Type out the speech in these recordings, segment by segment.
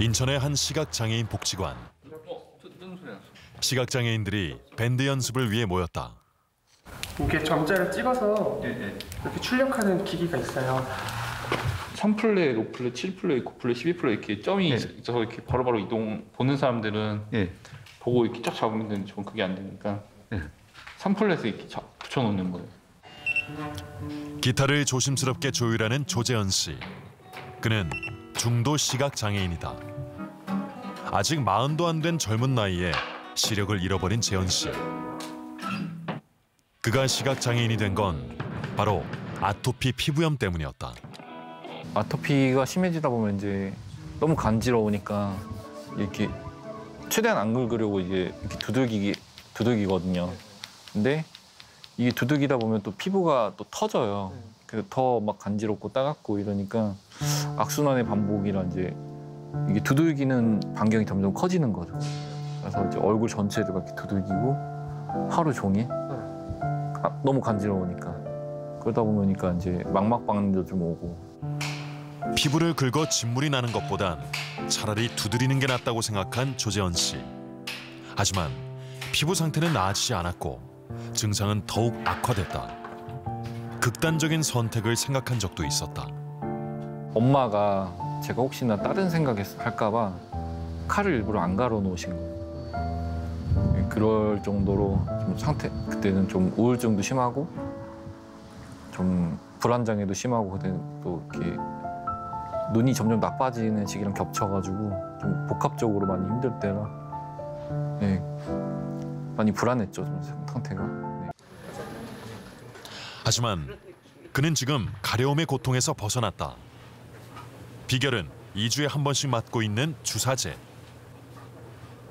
인천의 한 시각장애인 복지관. 시각장애인들이 밴드 연습을 위해 모였다. 이게 점자를 찍어서 이렇게 출력하는 기기가 있어요. 3플레이, 5플레이, 7플레이, 9플레이, 12플레이 이렇게 점이 있어서 이렇게 바로바로 이동 보는 사람들은 보고 이렇게 쫙 잡으면 되는데 저는 그게 안 되니까 3플레이에서 이렇게 붙여놓는 거예요. 기타를 조심스럽게 조율하는 조재현 씨. 그는 중도 시각장애인이다. 아직 40도 안 된 젊은 나이에 시력을 잃어버린 재현 씨. 그가 시각장애인이 된 건 바로 아토피 피부염 때문이었다. 아토피가 심해지다 보면 이제 너무 간지러우니까 이렇게 최대한 안 긁으려고 이제 이렇게 두들기거든요. 근데 이게 두들기다 보면 또 피부가 또 터져요. 그래서 더 막 간지럽고 따갑고 이러니까 악순환의 반복이라 이제 이게 두들기는 반경이 점점 커지는 거죠. 그래서 이제 얼굴 전체를 이렇게 두들기고 하루 종일 너무 간지러우니까 그러다 보니까 이제 망막박는데도 좀 오고. 피부를 긁어 진물이 나는 것보단 차라리 두드리는 게 낫다고 생각한 조재현 씨. 하지만 피부 상태는 나아지지 않았고 증상은 더욱 악화됐다. 극단적인 선택을 생각한 적도 있었다. 엄마가 제가 혹시나 다른 생각할까 봐 칼을 일부러 안 갈아 놓으신 거예요. 그럴 정도로 좀 그때는 좀 우울증도 심하고 좀 불안장애도 심하고 그때 또 이렇게 눈이 점점 나빠지는 시기랑 겹쳐가지고 좀 복합적으로 많이 힘들 때라 많이 불안했죠, 좀 상태가. 하지만 그는 지금 가려움의 고통에서 벗어났다. 비결은 2주에 한 번씩 맞고 있는 주사제.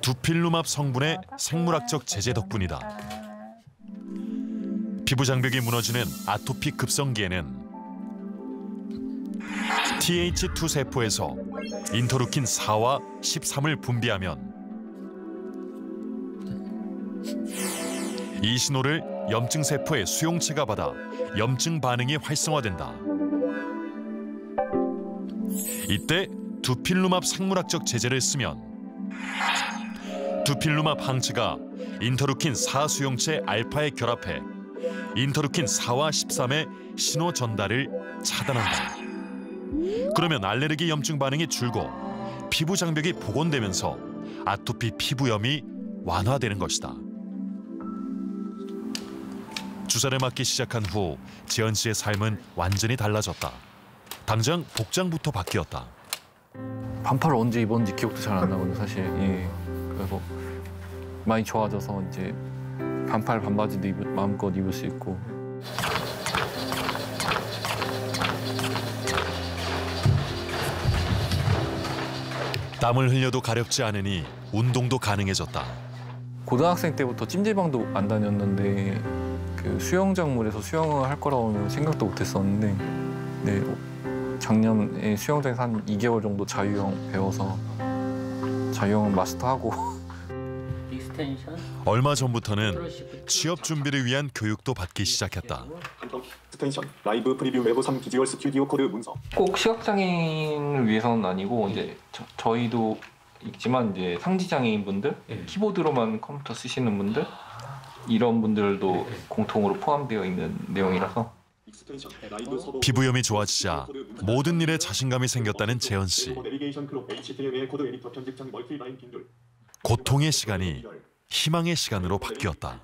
두필루맙 성분의 생물학적 제제 덕분이다. 피부 장벽이 무너지는 아토피 급성기에는 TH2 세포에서 인터루킨 4와 13을 분비하면 이 신호를 염증 세포의 수용체가 받아 염증 반응이 활성화된다. 이때 두필루맙 생물학적 제제를 쓰면 두필루맙 항체가 인터루킨 4 수용체 알파에 결합해 인터루킨 4와 13의 신호 전달을 차단한다. 그러면 알레르기 염증 반응이 줄고 피부 장벽이 복원되면서 아토피 피부염이 완화되는 것이다. 주사를 맞기 시작한 후 재현 씨의 삶은 완전히 달라졌다. 당장 복장부터 바뀌었다. 반팔을 언제 입었는지 기억도 잘 안 나거든요, 사실. 그래서 많이 좋아져서 이제 반팔 반바지도 마음껏 입을 수 있고. 땀을 흘려도 가렵지 않으니 운동도 가능해졌다. 고등학생 때부터 찜질방도 안 다녔는데 그 수영장물에서 수영을 할 거라고는 생각도 못 했었는데 작년에 수영장에서 한 2개월 정도 자유형 배워서 자유형은 마스터하고 얼마 전부터는 취업 준비를 위한 교육도 받기 시작했다. 스텐션, 라이브 프리뷰 외부 3 비주얼 스튜디오 코드 문서. 꼭 시각장애인을 위해서는 아니고 이제 저희도 있지만 이제 상지장애인 분들, 키보드로만 컴퓨터 쓰시는 분들 이런 분들도 공통으로 포함되어 있는 내용이라서. 피부염이 좋아지자 모든 일에 자신감이 생겼다는 재현 씨. 고통의 시간이 희망의 시간으로 바뀌었다.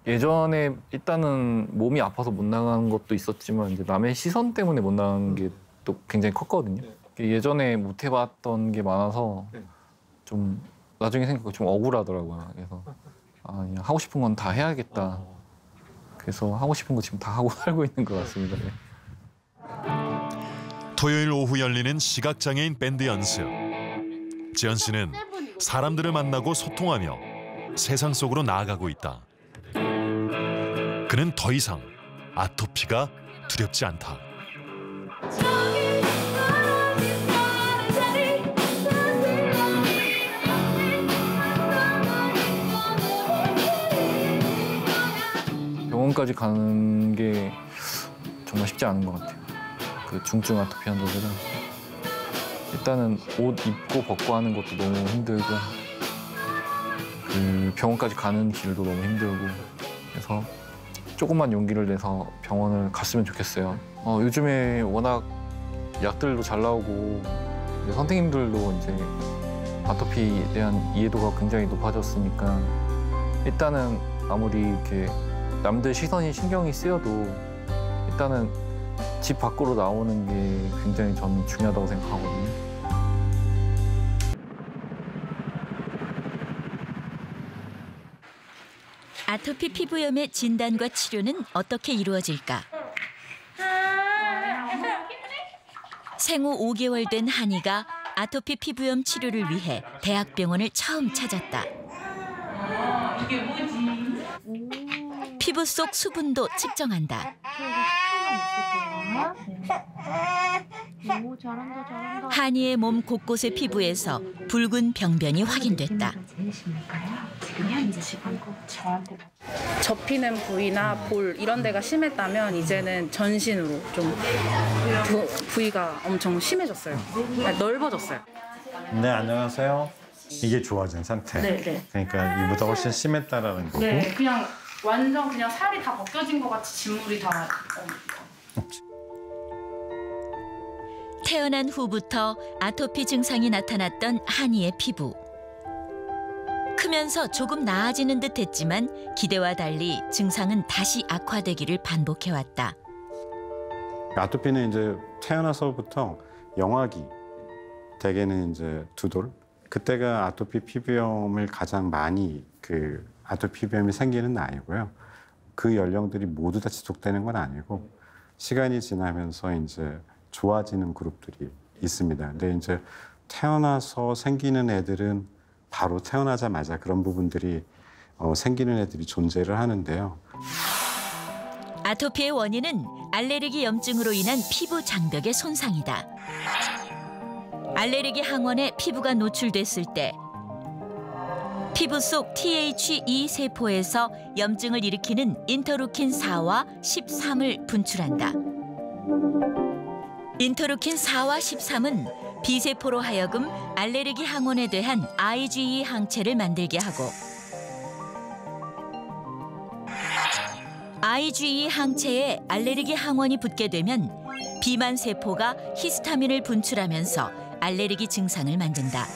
예전에 일단은 몸이 아파서 못 나간 것도 있었지만 이제 남의 시선 때문에 못 나간 게 또 굉장히 컸거든요. 예전에 못 해봤던 게 많아서 좀 나중에 생각하면 좀 억울하더라고요. 그래서 그냥 하고 싶은 건 다 해야겠다. 그래서 하고 싶은 거 지금 다 하고 살고 있는 것 같습니다. 토요일 오후 열리는 시각장애인 밴드 연습. 재현 씨는 사람들을 만나고 소통하며 세상 속으로 나아가고 있다. 그는 더 이상 아토피가 두렵지 않다. 병원까지 가는 게 정말 쉽지 않은 것 같아요. 그 중증 아토피 환자들은 일단은 옷 입고 벗고 하는 것도 너무 힘들고 그 병원까지 가는 길도 너무 힘들고 그래서 조금만 용기를 내서 병원을 갔으면 좋겠어요. 요즘에 워낙 약들도 잘 나오고 이제 선생님들도 이제 아토피에 대한 이해도가 굉장히 높아졌으니까 일단은 아무리 이렇게 남들 시선이 신경이 쓰여도 일단은 집 밖으로 나오는 게 굉장히 저는 중요하다고 생각하거든요. 아토피 피부염의 진단과 치료는 어떻게 이루어질까? 생후 5개월 된 한이가 아토피 피부염 치료를 위해 대학병원을 처음 찾았다. 이게 뭐지? 피부 속 수분도 측정한다. 오, 잘한다, 잘한다. 한이의 몸 곳곳의 피부에서 붉은 병변이 확인됐다. 접히는 부위나 볼 이런 데가 심했다면 이제는 전신으로 좀 부위가 엄청 심해졌어요. 넓어졌어요. 네, 안녕하세요. 이게 좋아진 상태. 네. 그러니까 이보다 훨씬 심했다라는 거고. 네, 그냥 완전 그냥 살이 다 벗겨진 것 같이 진물이 다. 태어난 후부터 아토피 증상이 나타났던 한이의 피부. 크면서 조금 나아지는 듯 했지만 기대와 달리 증상은 다시 악화되기를 반복해왔다. 아토피는 이제 태어나서부터 영아기, 대개는 이제 2돌. 그때가 아토피 피부염을 가장 많이 아토피 피부염이 생기는 나이고요. 그 연령들이 모두 다 지속되는 건 아니고 시간이 지나면서 이제 좋아지는 그룹들이 있습니다. 근데 이제 태어나서 생기는 애들은 바로 태어나자마자 그런 부분들이 생기는 애들이 존재를 하는데요. 아토피의 원인은 알레르기 염증으로 인한 피부 장벽의 손상이다. 알레르기 항원에 피부가 노출됐을 때 피부 속 TH2 세포에서 염증을 일으키는 인터루킨 4와 13을 분출한다. 인터루킨 4와 13은 B세포로 하여금 알레르기 항원에 대한 IgE 항체를 만들게 하고 IgE 항체에 알레르기 항원이 붙게 되면 비만 세포가 히스타민을 분출하면서 알레르기 증상을 만든다.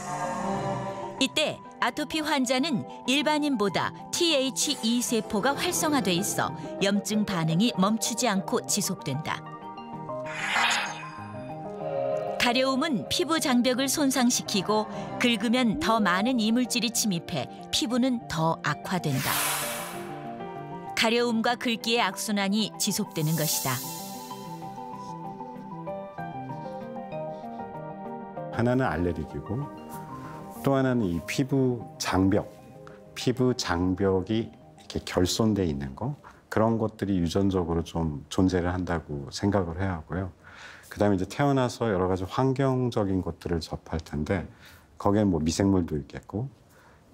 이때 아토피 환자는 일반인보다 TH2 세포가 활성화돼 있어 염증 반응이 멈추지 않고 지속된다. 가려움은 피부 장벽을 손상시키고 긁으면 더 많은 이물질이 침입해 피부는 더 악화된다. 가려움과 긁기의 악순환이 지속되는 것이다. 하나는 알레르기고 또 하나는 이 피부 장벽이 이렇게 결손돼 있는 거 그런 것들이 유전적으로 좀 존재를 한다고 생각을 해야 하고요. 그다음에 이제 태어나서 여러 가지 환경적인 것들을 접할 텐데 거기에 뭐 미생물도 있겠고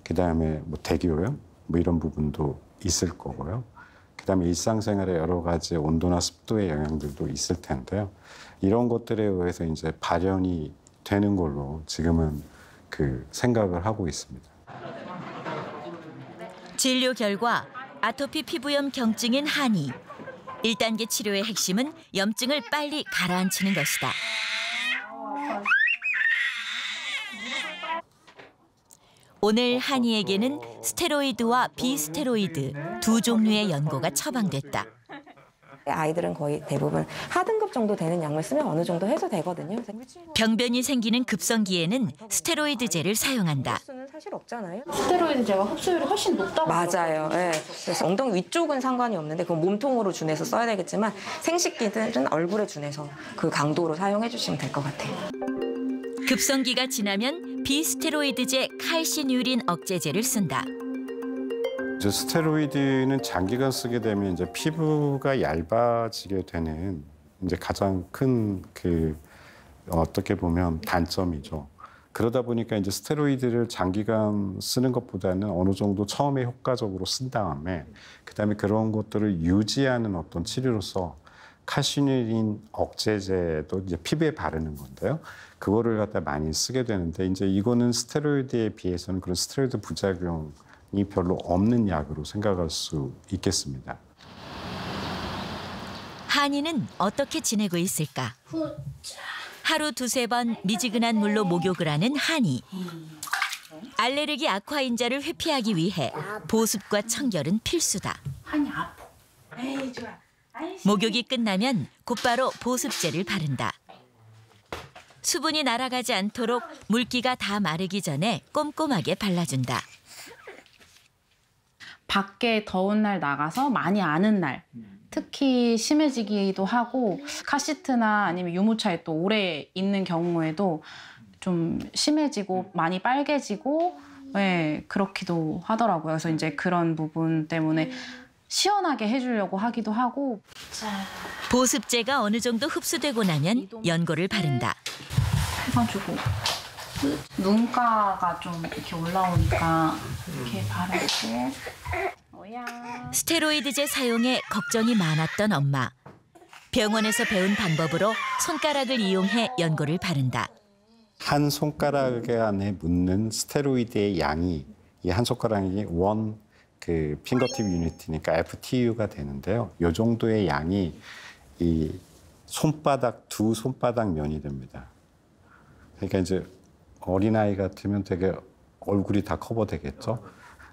그다음에 뭐 대기오염 뭐 이런 부분도 있을 거고요. 그다음에 일상생활에 여러 가지 온도나 습도의 영향들도 있을 텐데요. 이런 것들에 의해서 이제 발현이 되는 걸로 지금은 생각을 하고 있습니다. 진료 결과 아토피 피부염 경증인 한이. 1단계 치료의 핵심은 염증을 빨리 가라앉히는 것이다. 오늘 한이에게는 스테로이드와 비스테로이드 두 종류의 연고가 처방됐다. 아이들은 거의 대부분 하등급 정도 되는 약을 쓰면 어느 정도 해소되거든요. 병변이 생기는 급성기에는 스테로이드제를 사용한다. 흡수는 사실 없잖아요. 스테로이드제가 흡수율이 훨씬 높다고. 맞아요. 네. 그래서 엉덩이 위쪽은 상관이 없는데 그건 몸통으로 준해서 써야 되겠지만 생식기들은 얼굴에 준해서 그 강도로 사용해 주시면 될 것 같아요. 급성기가 지나면 비스테로이드제 칼시뉴린 억제제를 쓴다. 이제 스테로이드는 장기간 쓰게 되면 이제 피부가 얇아지게 되는 이제 가장 큰 어떻게 보면 단점이죠. 그러다 보니까 이제 스테로이드를 장기간 쓰는 것보다는 어느 정도 처음에 효과적으로 쓴 다음에 그다음에 그런 것들을 유지하는 어떤 치료로서 장기간 쓰는 게 더 효과적이라고 생각을 합니다. 칼시누린 억제제도 이제 피부에 바르는 건데요. 그거를 갖다 많이 쓰게 되는데 이제 이거는 스테로이드에 비해서는 그런 스테로이드 부작용이 별로 없는 약으로 생각할 수 있겠습니다. 한이는 어떻게 지내고 있을까? 하루 두세 번 미지근한 물로 목욕을 하는 한이. 알레르기 악화인자를 회피하기 위해 보습과 청결은 필수다. 한이 아파. 에이 좋아. 목욕이 끝나면 곧바로 보습제를 바른다. 수분이 날아가지 않도록 물기가 다 마르기 전에 꼼꼼하게 발라준다. 밖에 더운 날 나가서 많이 아는 날 특히 심해지기도 하고 카시트나 아니면 유모차에 또 오래 있는 경우에도 좀 심해지고 많이 빨개지고 네, 그렇기도 하더라고요. 그래서 이제 그런 부분 때문에 시원하게 해주려고 하기도 하고. 보습제가 어느 정도 흡수되고 나면 연고를 바른다. 해가지고 눈가가 좀 이렇게 올라오니까 이렇게 바르고. 스테로이드제 사용에 걱정이 많았던 엄마. 병원에서 배운 방법으로 손가락을 이용해 연고를 바른다. 한 손가락 안에 묻는 스테로이드의 양이 이 한 손가락이 그 핑거팁 유니트니까 FTU가 되는데요. 이 정도의 양이 이 손바닥 두 손바닥 면이 됩니다. 그러니까 이제 어린아이 같으면 되게 얼굴이 다 커버되겠죠.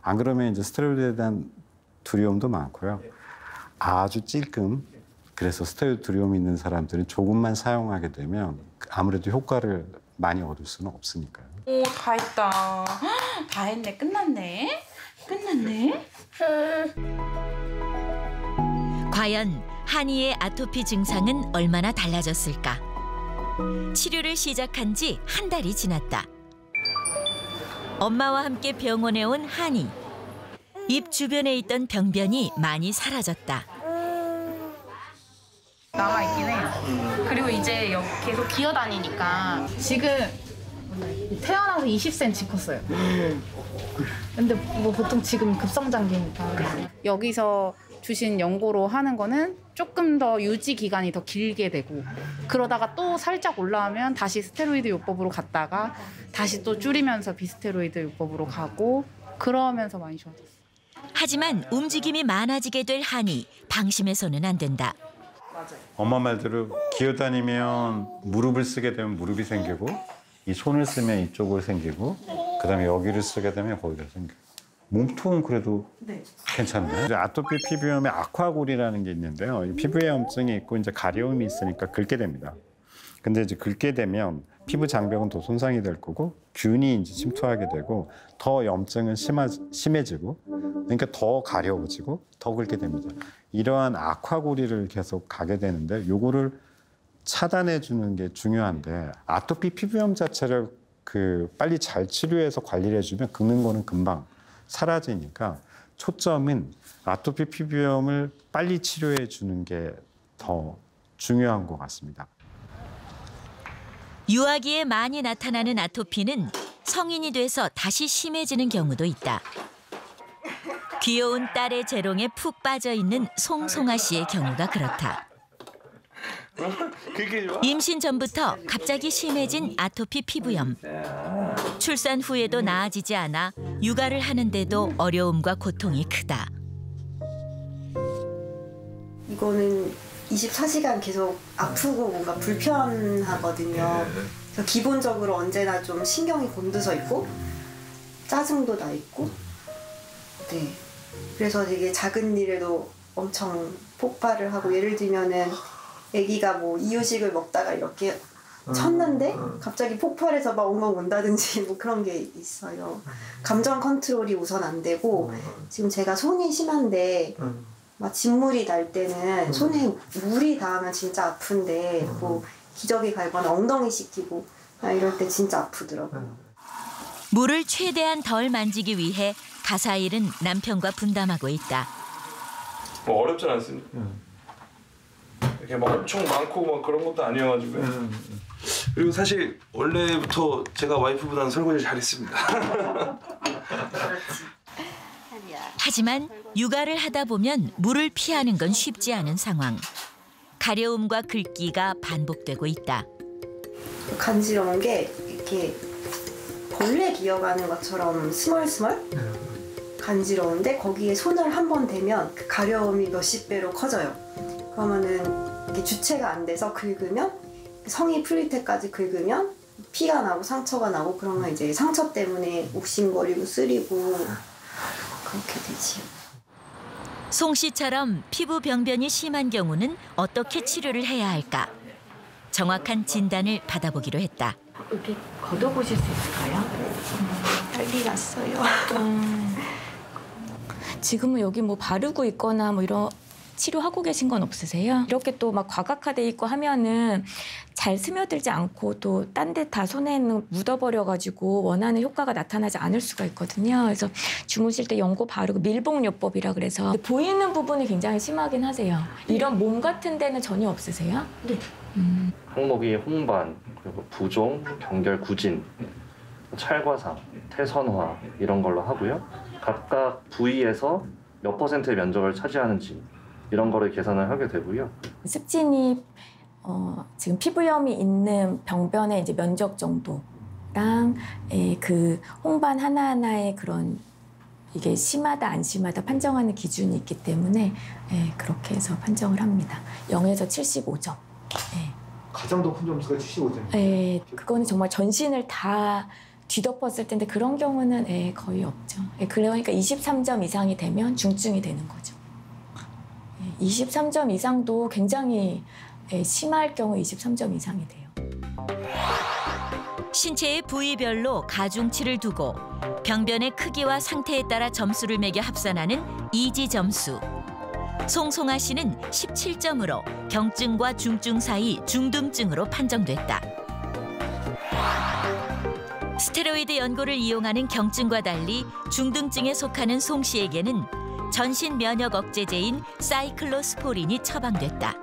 안 그러면 이제 스테로이드에 대한 두려움도 많고요. 아주 찔끔 그래서 스테로이드 두려움 있는 사람들은 조금만 사용하게 되면 아무래도 효과를 많이 얻을 수는 없으니까요. 오, 다 했다. 다 했네. 끝났네. 끝났네. 과연 한이의 아토피 증상은 얼마나 달라졌을까? 치료를 시작한 지 한 달이 지났다. 엄마와 함께 병원에 온 한이. 입 주변에 있던 병변이 많이 사라졌다. 남아있긴 해요. 그리고 이제 계속 기어다니니까 지금 태어나서 20cm 컸어요. 근데 뭐 보통 지금 급성장기니까. 여기서 주신 연고로 하는 거는 조금 더 유지 기간이 더 길게 되고 그러다가 또 살짝 올라오면 다시 스테로이드 요법으로 갔다가 다시 또 줄이면서 비스테로이드 요법으로 가고 그러면서 많이 좋아졌어요. 하지만 움직임이 많아지게 될 한이 방심해서는 안 된다. 엄마 말대로 기어다니면 무릎을 쓰게 되면 무릎이 생기고 이 손을 쓰면 이쪽을 생기고 그다음에 여기를 쓰게 되면 거기가 생기고 몸통은 그래도 괜찮네. 아토피 피부염에 아쿠아골이라는 게 있는데요. 이 피부에 염증이 있고 이제 가려움이 있으니까 긁게 됩니다. 근데 이제 긁게 되면 피부 장벽은 더 손상이 될 거고 균이 이제 침투하게 되고 더 염증은 심해지고 그러니까 더 가려워지고 더 긁게 됩니다. 이러한 아쿠아골이를 계속 가게 되는데 요거를 차단해 주는 게 중요한데 아토피 피부염 자체를 빨리 잘 치료해서 관리를 해주면 긁는 거는 금방 사라지니까 초점은 아토피 피부염을 빨리 치료해 주는 게 더 중요한 것 같습니다. 유아기에 많이 나타나는 아토피는 성인이 돼서 다시 심해지는 경우도 있다. 귀여운 딸의 재롱에 푹 빠져 있는 송송아 씨의 경우가 그렇다. 임신 전부터 갑자기 심해진 아토피 피부염. 출산 후에도 나아지지 않아 육아를 하는데도 어려움과 고통이 크다. 이거는 24시간 계속 아프고 뭔가 불편하거든요. 그래서 기본적으로 언제나 좀 신경이 곤두서 있고 짜증도 나 있고 네. 그래서 되게 작은 일에도 엄청 폭발을 하고 예를 들면은 아기가 뭐 이유식을 먹다가 이렇게 쳤는데 갑자기 폭발해서 막 엉엉 운다든지 뭐 그런 게 있어요. 감정 컨트롤이 우선 안 되고 지금 제가 손이 심한데 막 진물이 날 때는 손에 물이 닿으면 진짜 아픈데 뭐 기저귀 갈거나 엉덩이 씻기고 이럴 때 진짜 아프더라고요. 물을 최대한 덜 만지기 위해 가사일은 남편과 분담하고 있다. 뭐 어렵진 않습니다. 이렇게 막 엄청 많고 막 그런 것도 아니어가지고요. 그리고 사실 원래부터 제가 와이프보다는 설거지를 잘했습니다. 하지만 육아를 하다 보면 물을 피하는 건 쉽지 않은 상황. 가려움과 긁기가 반복되고 있다. 간지러운 게 이렇게 벌레 기어가는 것처럼 스멀스멀 간지러운데 거기에 손을 한 번 대면 그 가려움이 몇십 배로 커져요. 그러면은 이게 주체가 안 돼서 긁으면 성이 풀릴 때까지 긁으면 피가 나고 상처가 나고 그러면 이제 상처 때문에 욱신거리고 쓰리고 그렇게 되지. 송 씨처럼 피부 병변이 심한 경우는 어떻게 치료를 해야 할까? 정확한 진단을 받아보기로 했다. 이렇게 걷어보실 수 있을까요? 난리 났어요. 지금은 여기 뭐 바르고 있거나 뭐 이런 치료하고 계신 건 없으세요? 이렇게 또 막 과각화돼 있고 하면은 잘 스며들지 않고 또 딴 데 다 손에는 묻어버려가지고 원하는 효과가 나타나지 않을 수가 있거든요. 그래서 주무실 때 연고 바르고 밀봉요법이라 그래서 보이는 부분이 굉장히 심하긴 하세요. 이런 몸 같은 데는 전혀 없으세요? 네. 항목이 홍반, 그리고 부종, 경결구진, 찰과상, 태선화 이런 걸로 하고요. 각각 부위에서 몇 %의 면적을 차지하는지 이런 거를 계산을 하게 되고요. 습진이 지금 피부염이 있는 병변의 이제 면적 정도랑 그 홍반 하나하나의 그런 이게 심하다 안 심하다 판정하는 기준이 있기 때문에 그렇게 해서 판정을 합니다. 0에서 75점. 가장 높은 점수가 75점. 네, 그거는 정말 전신을 다 뒤덮었을 텐데 그런 경우는 거의 없죠. 그러니까 23점 이상이 되면 중증이 되는 거죠. 23점 이상도 굉장히 심할 경우 23점 이상이 돼요. 신체의 부위별로 가중치를 두고 병변의 크기와 상태에 따라 점수를 매겨 합산하는 이지 점수. 송송아 씨는 17점으로 경증과 중증 사이 중등증으로 판정됐다. 스테로이드 연고를 이용하는 경증과 달리 중등증에 속하는 송 씨에게는 전신 면역 억제제인 사이클로스포린이 처방됐다.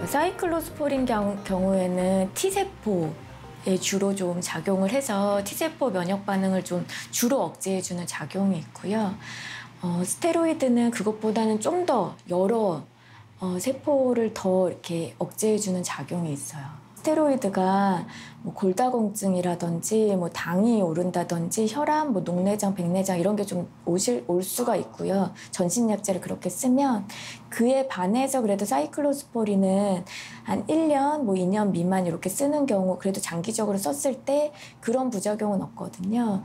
사이클로스포린 경우에는 T세포에 주로 좀 작용을 해서 T세포 면역 반응을 좀 주로 억제해주는 작용이 있고요. 스테로이드는 그것보다는 좀 더 여러 세포를 더 이렇게 억제해주는 작용이 있어요. 스테로이드가 뭐 골다공증이라든지 뭐 당이 오른다든지 혈압, 뭐 녹내장, 백내장 이런 게 좀 올 수가 있고요. 전신약제를 그렇게 쓰면 그에 반해서 그래도 사이클로스포린은 한 1년, 뭐 2년 미만 이렇게 쓰는 경우 그래도 장기적으로 썼을 때 그런 부작용은 없거든요.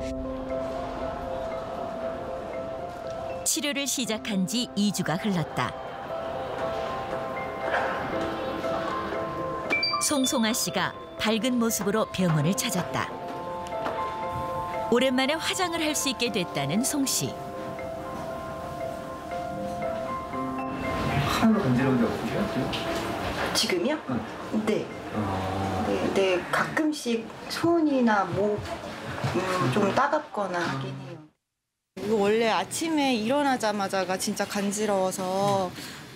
치료를 시작한 지 2주가 흘렀다. 송송아 씨가 밝은 모습으로 병원을 찾았다. 오랜만에 화장을 할 수 있게 됐다는 송 씨. 하나도 간지러운 데 없으세요? 지금이요? 네. 네, 가끔씩 손이나 목 좀 따갑거나 하긴 해요. 이거 원래 아침에 일어나자마자가 진짜 간지러워서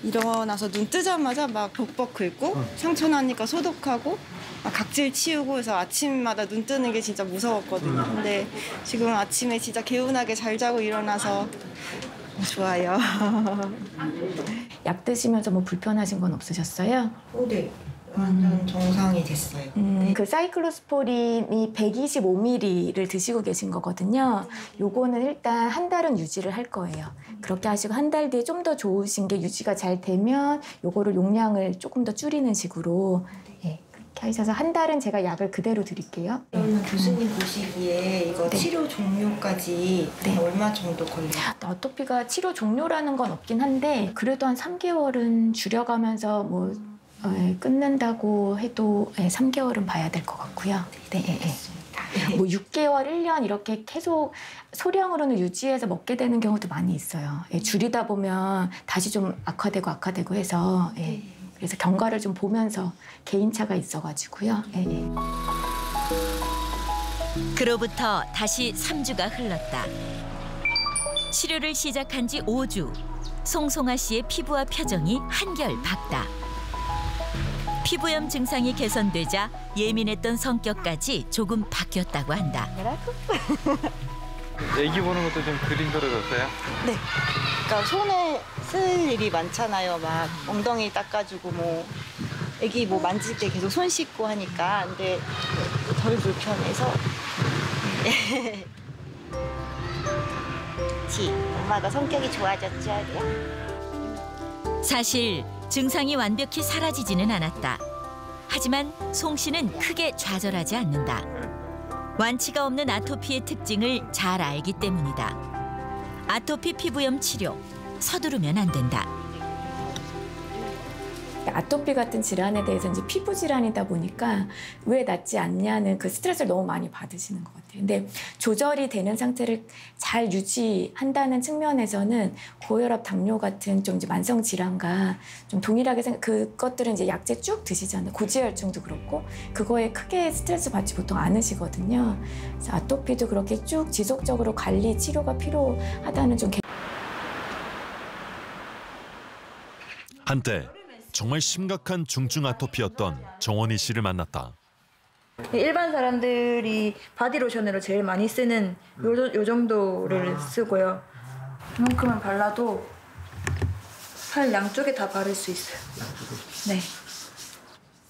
일어나서 눈 뜨자마자 막 벅벅 긁고 상처 나니까 소독하고 각질 치우고 해서 아침마다 눈 뜨는 게 진짜 무서웠거든요. 근데 지금 아침에 진짜 개운하게 잘 자고 일어나서 좋아요. 약 드시면서 뭐 불편하신 건 없으셨어요? 네. 완전 정상이 됐어요. 그 사이클로스포린이 125ml를 드시고 계신 거거든요. 요거는 일단 한 달은 유지를 할 거예요. 그렇게 하시고 한 달 뒤에 좀 더 좋으신 게 유지가 잘 되면 요거를 용량을 조금 더 줄이는 식으로 그렇게 하셔서 한 달은 제가 약을 그대로 드릴게요. 그러면 교수님 보시기에 이거 치료 종료까지 얼마 정도 걸려요? 아토피가 치료 종료라는 건 없긴 한데 그래도 한 3개월은 줄여가면서 뭐 끊는다고 해도 3개월은 봐야 될 것 같고요. 네. 뭐 6개월, 1년 이렇게 계속 소량으로는 유지해서 먹게 되는 경우도 많이 있어요. 줄이다 보면 다시 좀 악화되고 해서 그래서 경과를 좀 보면서 개인차가 있어가지고요. 그로부터 다시 3주가 흘렀다. 치료를 시작한 지 5주. 송송아 씨의 피부와 표정이 한결 밝다. 피부염 증상이 개선되자 예민했던 성격까지 조금 바뀌었다고 한다. 애기 보는 것도 좀 그림 그려졌어요? 네. 그러니까 손에 쓸 일이 많잖아요. 막 엉덩이 닦아주고 뭐 애기 뭐 만질 때 계속 손 씻고 하니까. 근데 덜 불편해서. 지, 엄마가 성격이 좋아졌지 않아요? 사실 증상이 완벽히 사라지지는 않았다. 하지만 송 씨는 크게 좌절하지 않는다. 완치가 없는 아토피의 특징을 잘 알기 때문이다. 아토피 피부염 치료, 서두르면 안 된다. 아토피 같은 질환에 대해서 이제 피부 질환이다 보니까 왜 낫지 않냐는 그 스트레스를 너무 많이 받으시는 것 같아요. 근데 조절이 되는 상태를 잘 유지한다는 측면에서는 고혈압, 당뇨 같은 좀 이제 만성 질환과 좀 동일하게 그것들은 이제 약제 쭉 드시잖아요. 고지혈증도 그렇고 그거에 크게 스트레스 받지 보통 않으시거든요. 그래서 아토피도 그렇게 쭉 지속적으로 관리, 치료가 필요하다는 좀 한때 정말 심각한 중증 아토피였던 정원희 씨를 만났다. 일반 사람들이 바디로션으로 제일 많이 쓰는 요 정도를 쓰고요. 이만큼은 발라도 팔 양쪽에 다 바를 수 있어요. 네.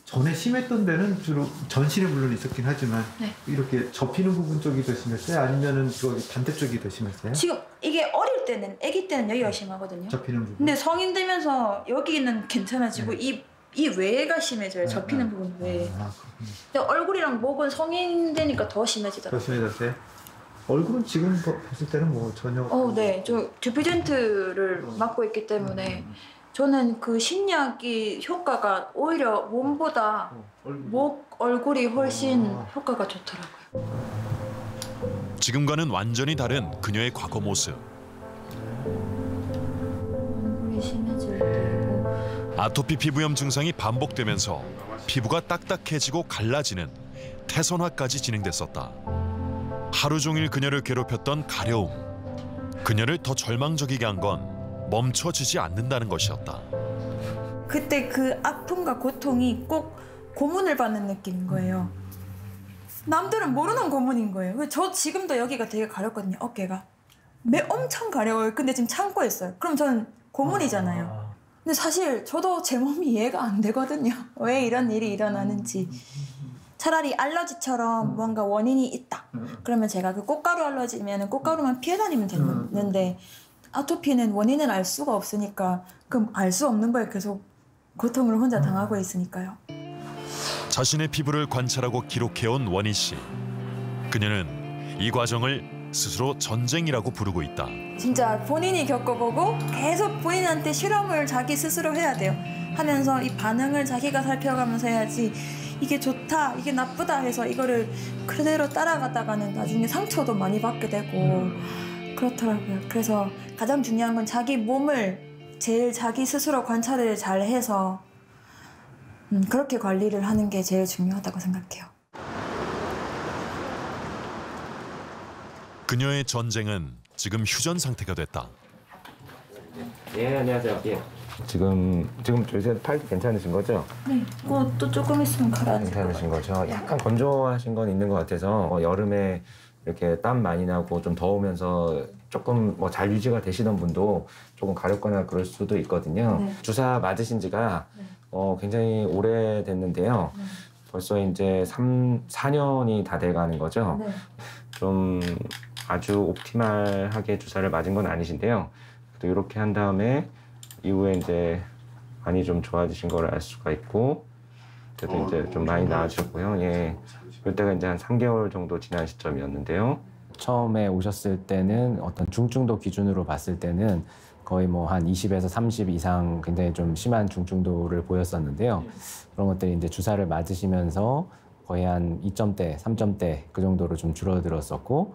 전에 심했던 데는 주로 전신에 물론 있었긴 하지만 네. 이렇게 접히는 부분 쪽이 더 심했어요? 아니면은 저기 반대쪽이 더 심했어요? 지금 이게 어릴 때는, 아기 때는 여기가 심하거든요. 접히는 부분. 근데 성인 되면서 여기는 괜찮아지고 이 외가 심해져요. 접히는 부분 외에. 근데 얼굴이랑 목은 성인 되니까 더 심해지더라고요. 더 심해졌어요? 얼굴은 지금 봤을 때는 뭐 전혀. 네. 저 듀피젠트를 맡고 있기 때문에 저는 그 신약이 효과가 오히려 몸보다 얼굴이 훨씬 효과가 좋더라고요. 지금과는 완전히 다른 그녀의 과거 모습. 얼굴이 심해질 때고 아토피 피부염 증상이 반복되면서 피부가 딱딱해지고 갈라지는 태선화까지 진행됐었다. 하루 종일 그녀를 괴롭혔던 가려움. 그녀를 더 절망적이게 한 건 멈춰지지 않는다는 것이었다. 그때 그 아픔과 고통이 꼭 고문을 받는 느낌인 거예요. 남들은 모르는 고문인 거예요. 저 지금도 여기가 되게 가렵거든요. 어깨가. 엄청 가려워요. 근데 지금 참고 있어요. 그럼 저는 고문이잖아요. 근데 사실 저도 제 몸이 이해가 안 되거든요. 왜 이런 일이 일어나는지. 차라리 알러지처럼 뭔가 원인이 있다. 그러면 제가 그 꽃가루 알러지면 꽃가루만 피해 다니면 되는데 아토피는 원인을 알 수가 없으니까 그럼 알 수 없는 거에 계속 고통을 혼자 당하고 있으니까요. 자신의 피부를 관찰하고 기록해온 원희 씨. 그녀는 이 과정을 스스로 전쟁이라고 부르고 있다. 진짜 본인이 겪어보고 계속 본인한테 실험을 자기 스스로 해야 돼요. 하면서 이 반응을 자기가 살펴가면서 해야지 이게 좋다, 이게 나쁘다 해서 이거를 그대로 따라가다가는 나중에 상처도 많이 받게 되고 그렇더라고요. 그래서 가장 중요한 건 자기 몸을 제일 자기 스스로 관찰을 잘 해서 그렇게 관리를 하는 게 제일 중요하다고 생각해요. 그녀의 전쟁은 지금 휴전 상태가 됐다. 예, 안녕하세요. 예. 지금 요새 팔 괜찮으신 거죠? 네, 또 조금 있으면 가라앉을 괜찮으신 거죠? 약간 건조하신 건 있는 것 같아서 여름에 이렇게 땀 많이 나고 좀 더우면서 조금 뭐 잘 유지가 되시던 분도 조금 가렵거나 그럴 수도 있거든요. 네. 주사 맞으신 지가 굉장히 오래됐는데요. 벌써 이제 4년이 다 돼가는 거죠. 네. 좀 아주 옵티멀하게 주사를 맞은 건 아니신데요. 또 이렇게 한 다음에 이후에 이제 많이 좀 좋아지신 걸 알 수가 있고 그래도 이제 좀 많이 나아지셨고요. 예. 그때가 이제 한 3개월 정도 지난 시점이었는데요. 처음에 오셨을 때는 어떤 중증도 기준으로 봤을 때는 거의 뭐 한 20에서 30 이상 굉장히 좀 심한 중증도를 보였었는데요. 그런 것들이 이제 주사를 맞으시면서 거의 한 2점대, 3점대 그 정도로 좀 줄어들었었고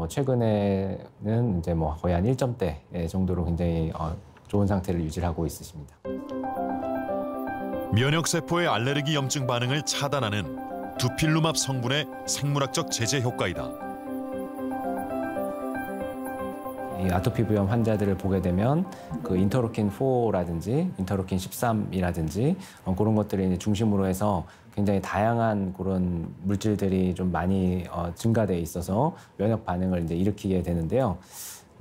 최근에는 이제 뭐 거의 한 1점대 정도로 굉장히 좋은 상태를 유지하고 있으십니다. 면역세포의 알레르기 염증 반응을 차단하는 두필루맙 성분의 생물학적 제재 효과이다. 이 아토피 부염 환자들을 보게 되면 그 인터루킨 4라든지 인터루킨 13이라든지 그런 것들을 이제 중심으로 해서 굉장히 다양한 그런 물질들이 좀 많이 증가돼 있어서 면역 반응을 이제 일으키게 되는데요.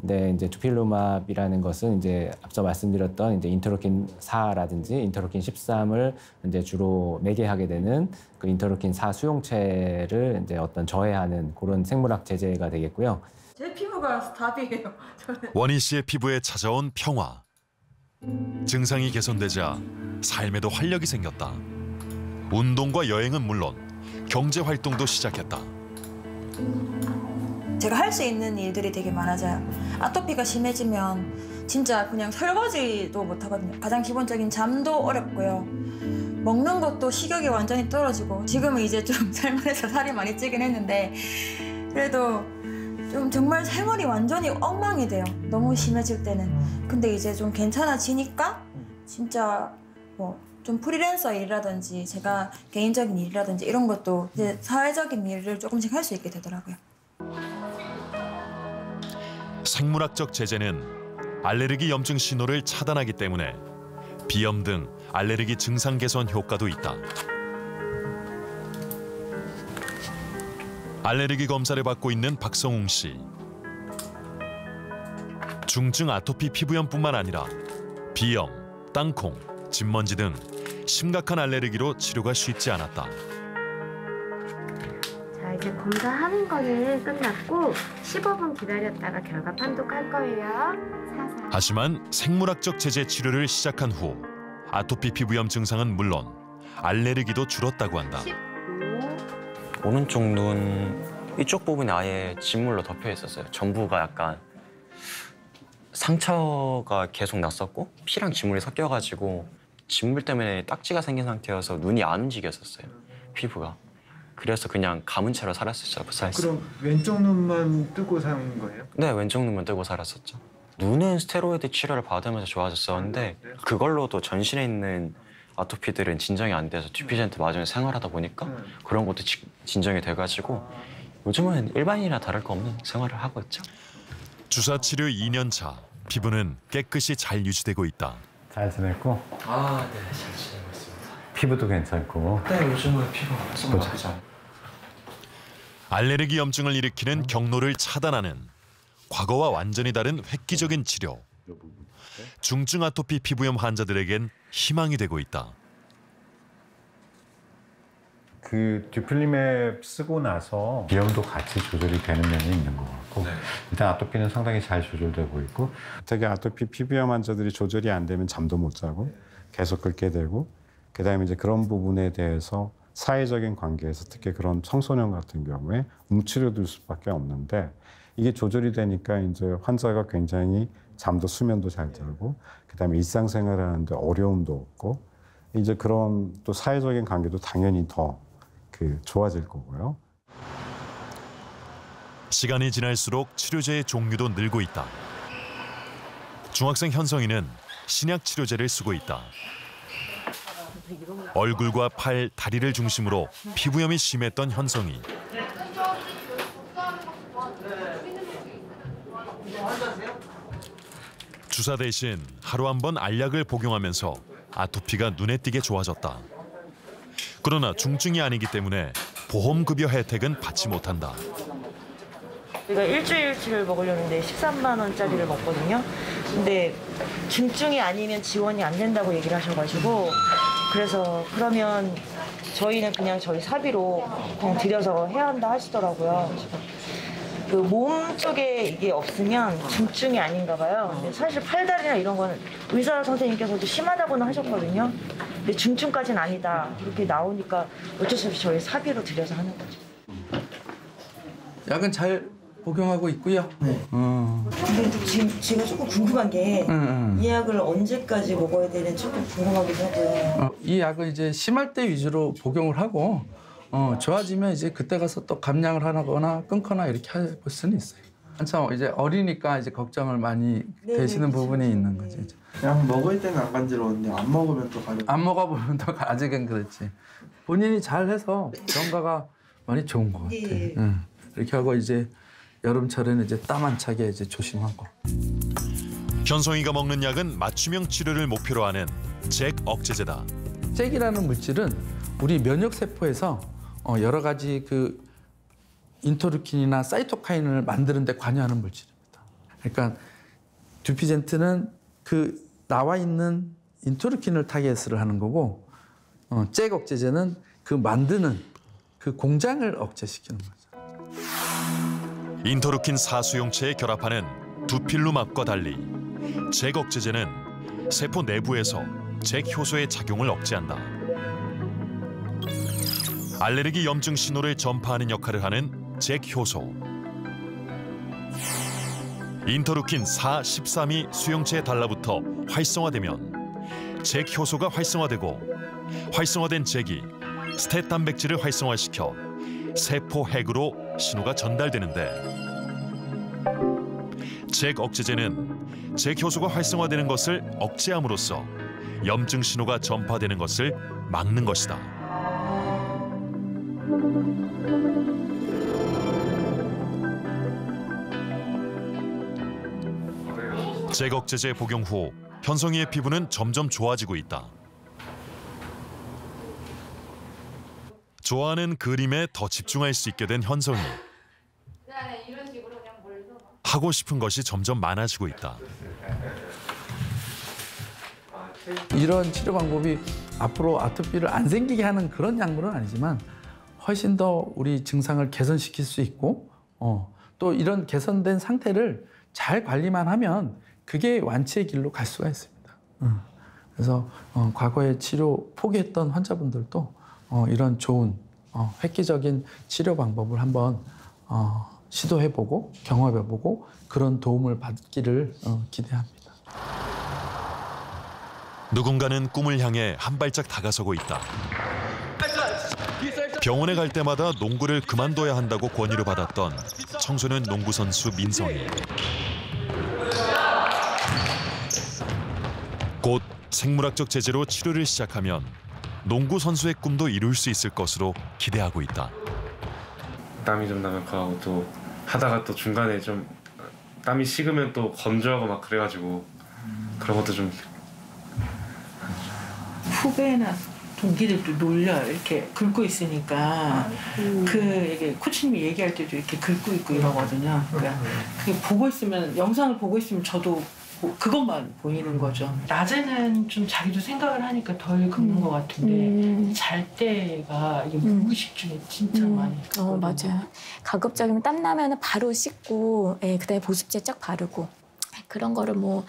근데 이제 두필루맙이라는 것은 이제 앞서 말씀드렸던 이제 인터루킨 4라든지 인터루킨 13을 이제 주로 매개하게 되는 그 인터루킨 4 수용체를 이제 어떤 저해하는 그런 생물학 제제가 되겠고요. 제 피부가 답이에요. 원희 씨의 피부에 찾아온 평화. 증상이 개선되자 삶에도 활력이 생겼다. 운동과 여행은 물론 경제 활동도 시작했다. 제가 할 수 있는 일들이 되게 많아져요. 아토피가 심해지면 진짜 그냥 설거지도 못 하거든요. 가장 기본적인 잠도 어렵고요. 먹는 것도 식욕이 완전히 떨어지고 지금은 이제 좀 살만해서 살이 많이 찌긴 했는데 그래도 좀 정말 생활이 완전히 엉망이 돼요. 너무 심해질 때는. 근데 이제 좀 괜찮아지니까 진짜 뭐 좀 프리랜서 일이라든지 제가 개인적인 일이라든지 이런 것도 이제 사회적인 일을 조금씩 할 수 있게 되더라고요. 생물학적 제제는 알레르기 염증 신호를 차단하기 때문에 비염 등 알레르기 증상 개선 효과도 있다. 알레르기 검사를 받고 있는 박성웅 씨. 중증 아토피 피부염뿐만 아니라 비염, 땅콩, 진먼지 등 심각한 알레르기로 치료가 쉽지 않았다. 자, 이제 검사하는 거는 끝났고 15분 기다렸다가 결과 판독할 거예요. 하지만 생물학적 제제 치료를 시작한 후 아토피 피부염 증상은 물론 알레르기도 줄었다고 한다. 오른쪽 눈 이쪽 부분이 아예 진물로 덮여 있었어요. 전부가 약간 상처가 계속 났었고 피랑 진물이 섞여가지고 진물 때문에 딱지가 생긴 상태여서 눈이 안 움직였었어요. 피부가. 그래서 그냥 감은 채로 살았었죠. 그럼 왼쪽 눈만 뜨고 산 거예요? 네, 왼쪽 눈만 뜨고 살았었죠. 눈은 스테로이드 치료를 받으면서 좋아졌었는데 그걸로도 전신에 있는 아토피들은 진정이 안 돼서 듀피젠트 맞으면서 생활하다 보니까 그런 것도 진정이 돼가지고 요즘은 일반인이나 다를 거 없는 생활을 하고 있죠. 주사 치료 2년 차, 피부는 깨끗이 잘 유지되고 있다. 잘 지냈고? 아, 네, 잘 지내고 있습니다. 피부도 괜찮고? 네, 요즘은 피부가 좀 나쁘지 않아요. 알레르기 염증을 일으키는 경로를 차단하는 과거와 완전히 다른 획기적인 치료. 중증 아토피 피부염 환자들에겐 희망이 되고 있다. 그 듀필루맙 쓰고 나서 비염도 같이 조절이 되는 면이 있는 것 같고 일단 아토피는 상당히 잘 조절되고 있고 특히 아토피 피부염 환자들이 조절이 안 되면 잠도 못 자고 계속 긁게 되고 그다음에 이제 그런 부분에 대해서 사회적인 관계에서 특히 그런 청소년 같은 경우에 움츠려들 수밖에 없는데 이게 조절이 되니까 이제 환자가 굉장히 잠도 수면도 잘 자고 그다음에 일상생활을 하는데 어려움도 없고 이제 그런 또 사회적인 관계도 당연히 더 좋아질 거고요. 시간이 지날수록 치료제의 종류도 늘고 있다. 중학생 현성이는 신약 치료제를 쓰고 있다. 얼굴과 팔, 다리를 중심으로 피부염이 심했던 현성이 주사 대신 하루 한 번 알약을 복용하면서 아토피가 눈에 띄게 좋아졌다. 그러나 중증이 아니기 때문에 보험급여 혜택은 받지 못한다. 우리가 일주일치를 먹으려는데 13만 원짜리를 먹거든요. 근데 중증이 아니면 지원이 안 된다고 얘기를 하셔가지고 그래서 그러면 저희는 그냥 저희 사비로 그냥 들여서 해야 한다 하시더라고요. 그 몸 쪽에 이게 없으면 중증이 아닌가 봐요. 근데 사실 팔다리나 이런 거는 의사 선생님께서도 심하다고는 하셨거든요. 근데 중증까지는 아니다. 이렇게 나오니까 어쩔 수 없이 저희 사비로 들여서 하는 거죠. 약은 잘 복용하고 있고요. 네. 근데 지금 제가 조금 궁금한 게 이 약을 언제까지 먹어야 되는지 조금 궁금하기도 하고요. 이 약을 이제 심할 때 위주로 복용을 하고 좋아지면 이제 그때 가서 또 감량을 하거나 끊거나 이렇게 할 수는 있어요. 한참 이제 어리니까 이제 걱정을 많이 되시는 부분이 있는 거죠. 이제. 약 먹을 때는 안 간지러운데 안 먹으면 또 가려. 안 먹어보면 더 아직은 그렇지. 본인이 잘해서 경과가 많이 좋은 것 같아. 이렇게 하고 이제 여름철에는 이제 땀 안 차게 이제 조심하고. 현송이가 먹는 약은 맞춤형 치료를 목표로 하는 잭 억제제다. 잭이라는 물질은 우리 면역 세포에서 여러 가지 그 인터루킨이나 사이토카인을 만드는 데 관여하는 물질입니다. 그러니까 듀피젠트는 그 나와 있는 인터루킨을 타겟을 하는 거고 잭 억제제는 그 만드는 그 공장을 억제시키는 거죠. 인터루킨 4수용체에 결합하는 두필루맙과 달리 잭 억제제는 세포 내부에서 잭 효소의 작용을 억제한다. 알레르기 염증 신호를 전파하는 역할을 하는 잭 효소. 인터루킨 4, 13이 수용체에 달라붙어 활성화되면 잭 효소가 활성화되고 활성화된 잭이 스텟 단백질을 활성화시켜 세포 핵으로 신호가 전달되는데 잭 억제제는 잭 효소가 활성화되는 것을 억제함으로써 염증 신호가 전파되는 것을 막는 것이다. 잭 억제제 복용 후 현송이의 피부는 점점 좋아지고 있다. 좋아하는 그림에 더 집중할 수 있게 된 현송이. 하고 싶은 것이 점점 많아지고 있다. 이런 치료 방법이 앞으로 아토피를 안 생기게 하는 그런 약물은 아니지만 훨씬 더 우리 증상을 개선시킬 수 있고 또 이런 개선된 상태를 잘 관리만 하면 그게 완치의 길로 갈 수가 있습니다. 그래서 과거에 치료 포기했던 환자분들도 이런 좋은 획기적인 치료 방법을 한번 시도해보고 경험해보고 그런 도움을 받기를 기대합니다. 누군가는 꿈을 향해 한 발짝 다가서고 있다. 병원에 갈 때마다 농구를 그만둬야 한다고 권유를 받았던 청소년 농구 선수 민성이. 곧 생물학적 제재로 치료를 시작하면 농구 선수의 꿈도 이룰 수 있을 것으로 기대하고 있다. 땀이 좀 나면 가고 또 하다가 또 중간에 좀 땀이 식으면 또 건조하고 막 그래가지고 그런 것도 좀 후배나 동기들도 놀려 이렇게 긁고 있으니까 이게 코치님이 얘기할 때도 이렇게 긁고 있고 이러거든요. 그러니까 그게 보고 있으면 영상을 보고 있으면 저도 그것만 보이는 거죠. 낮에는 좀 자기도 생각을 하니까 덜 긁는 것 같은데 잘 때가 이게 무의식 중에 진짜 많이 긁거든요. 맞아요. 가급적이면 땀 나면 바로 씻고 그다음에 보습제 쫙 바르고 그런 거를 뭐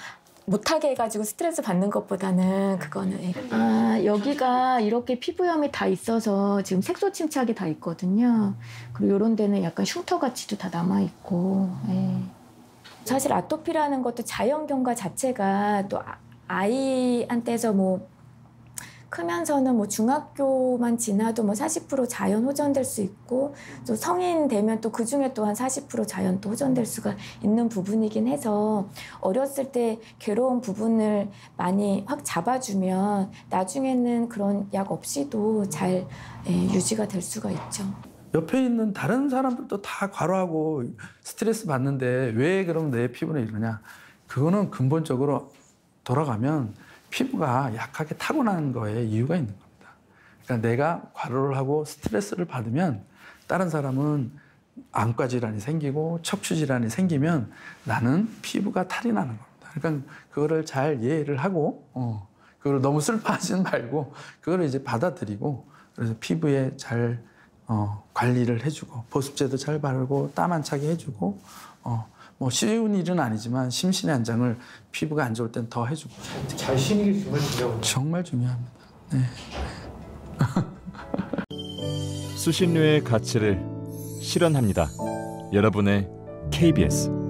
못하게 해가지고 스트레스 받는 것보다는 그거는 여기가 이렇게 피부염이 다 있어서 지금 색소 침착이 다 있거든요. 그리고 이런 데는 약간 흉터같이도 다 남아있고 사실 아토피라는 것도 자연 경과 자체가 또 아이한테서 뭐 크면서는 뭐 중학교만 지나도 뭐 40% 자연 호전될 수 있고 또 성인 되면 또 그중에 또한 40% 자연 또 호전될 수가 있는 부분이긴 해서 어렸을 때 괴로운 부분을 많이 확 잡아주면 나중에는 그런 약 없이도 잘 유지가 될 수가 있죠. 옆에 있는 다른 사람들도 다 과로하고 스트레스 받는데 왜 그럼 내 피부는 이러냐. 그거는 근본적으로 돌아가면 피부가 약하게 타고난 거에 이유가 있는 겁니다. 그러니까 내가 과로를 하고 스트레스를 받으면 다른 사람은 안과 질환이 생기고 척추 질환이 생기면 나는 피부가 탈이 나는 겁니다. 그러니까 그거를 잘 이해를 하고 그걸 너무 슬퍼하지는 말고 그거를 이제 받아들이고 그래서 피부에 잘 관리를 해주고 보습제도 잘 바르고 땀 안 차게 해주고 뭐 쉬운 일은 아니지만 심신의 안정을 피부가 안 좋을 땐 더 해주고 잘 쉬는 게 정말 중요하고 정말 중요합니다. 네. 수신료의 가치를 실현합니다. 여러분의 KBS